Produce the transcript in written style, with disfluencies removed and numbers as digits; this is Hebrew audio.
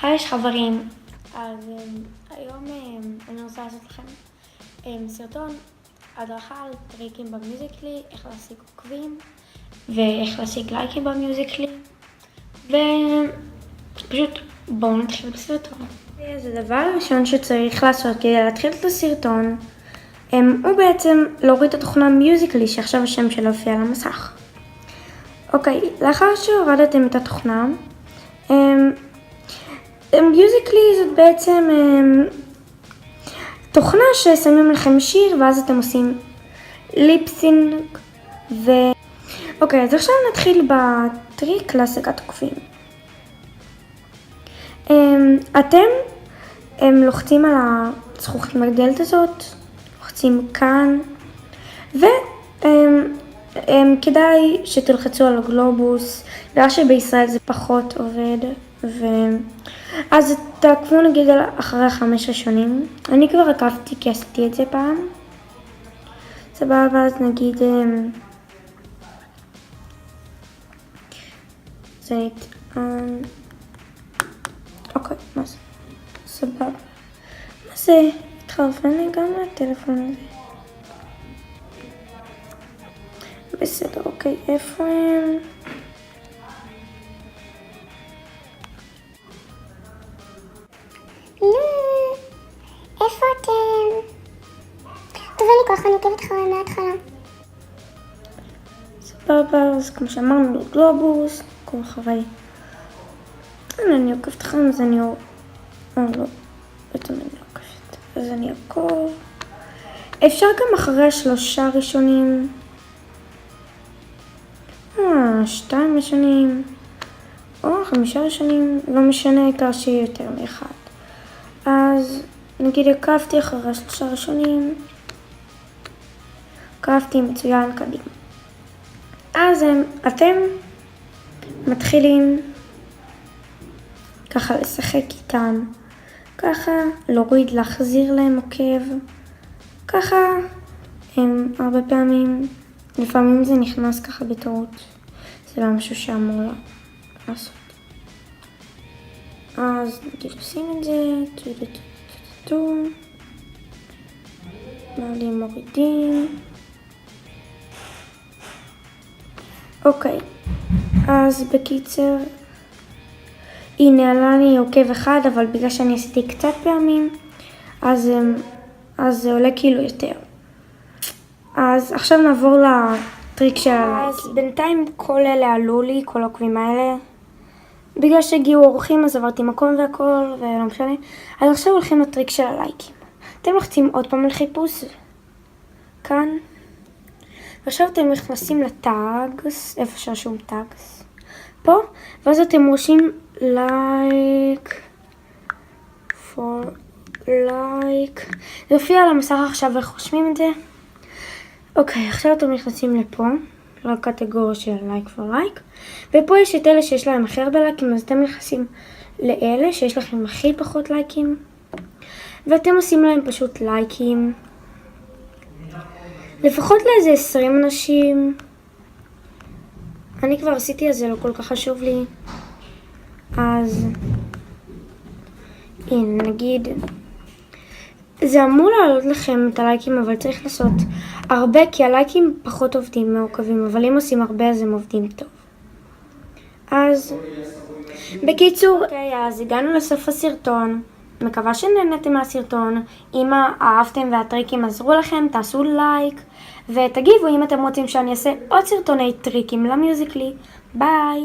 היי חברים, אז היום אני רוצה לעשות לכם סרטון הדרכה על טריקים במיוזיקלי, איך להשיג עוקבים ואיך להשיג לייקים במיוזיקלי, ופשוט בואו נתחיל בסרטון. אז הדבר הראשון שצריך לעשות כדי להתחיל את הסרטון הוא בעצם להוריד את התוכנה מיוזיקלי שעכשיו השם שלה הופיע על המסך. אוקיי, לאחר שהורדתם את התוכנה, מיוזיקלי זאת בעצם תוכנה ששמים לכם שיר ואז אתם עושים ליפסינג אוקיי, אז עכשיו נתחיל בטריק להשגת עוקבים. אתם לוחצים על הזכוכית מגדלת הזאת, לוחצים כאן כדאי שתלחצו על הגלובוס, בגלל שבישראל זה פחות עובד, אז תעקבו נגיד אחרי 5 ראשונים. אני כבר עקבתי כי עשיתי את זה פעם. סבבה, אז נגיד זה נטען. אוקיי, מה זה? סבבה. מה זה? התחרפן לי גם מהטלפון הזה. בסדר, אוקיי, איפה הם? איפה אתם? טוב, אין לי כוח, אני עוקבת אחריהם מההתחלה. סבבה, אז כמו שאמרנו, גלובוס, כל אחרי. אני עוקבת אחריהם, אז אני לא, בעצם אני לא עוקבת. אז אני אעקוב. אפשר גם אחרי 3 ראשונים. 2 ראשונים. או 5 ראשונים, לא משנה, העיקר שיהיה יותר מאחד. אז נגיד עקבתי אחרי 3 ראשונים, עקבתי מצוין קדימה. אז אתם מתחילים ככה לשחק איתם, ככה להוריד, להחזיר להם עוקב, ככה הרבה פעמים, לפעמים זה נכנס ככה בטעות, זה לא משהו שאמור לעשות. אז נגיד עושים את זה, מעלים מורידים. אוקיי, אז בקיצר, הנה עלה לי עוקב אחד, אבל בגלל שאני עשיתי קצת פעמים, אז זה עולה כאילו יותר. אז עכשיו נעבור לטריק של הלייקים. אז בינתיים כל אלה עלו לי, כל העוקבים האלה. בגלל שהגיעו אורחים אז עברתי מקום והכל, ולא משנה. אז עכשיו הולכים לטריק של הלייקים. אתם לוחצים עוד פעם על חיפוש, כאן. ועכשיו אתם נכנסים לטאגס, איפה שרשום טאגס, פה. ואז אתם רושמים לייק, for like. זה יופיע על המסך עכשיו ואיך רושמים את זה. אוקיי, עכשיו אתם נכנסים לפה. לקטגוריה של לייק for like, ופה יש את אלה שיש להם הכי הרבה לייקים, אז אתם נכנסים לאלה שיש לכם הכי פחות לייקים, ואתם עושים להם פשוט לייקים, לפחות לאיזה 20 אנשים. אני כבר עשיתי, אז זה לא כל כך חשוב לי. אז הנה, נגיד זה אמור לעלות לכם את הלייקים, אבל צריך לעשות הרבה, כי הלייקים פחות עובדים מעוקבים, אבל אם עושים הרבה אז הם עובדים טוב. אז בקיצור, אז הגענו לסוף הסרטון. מקווה שנהנתם מהסרטון. אם אהבתם והטריקים עזרו לכם, תעשו לייק ותגיבו אם אתם רוצים שאני אעשה עוד סרטוני טריקים למיוזיקלי. ביי!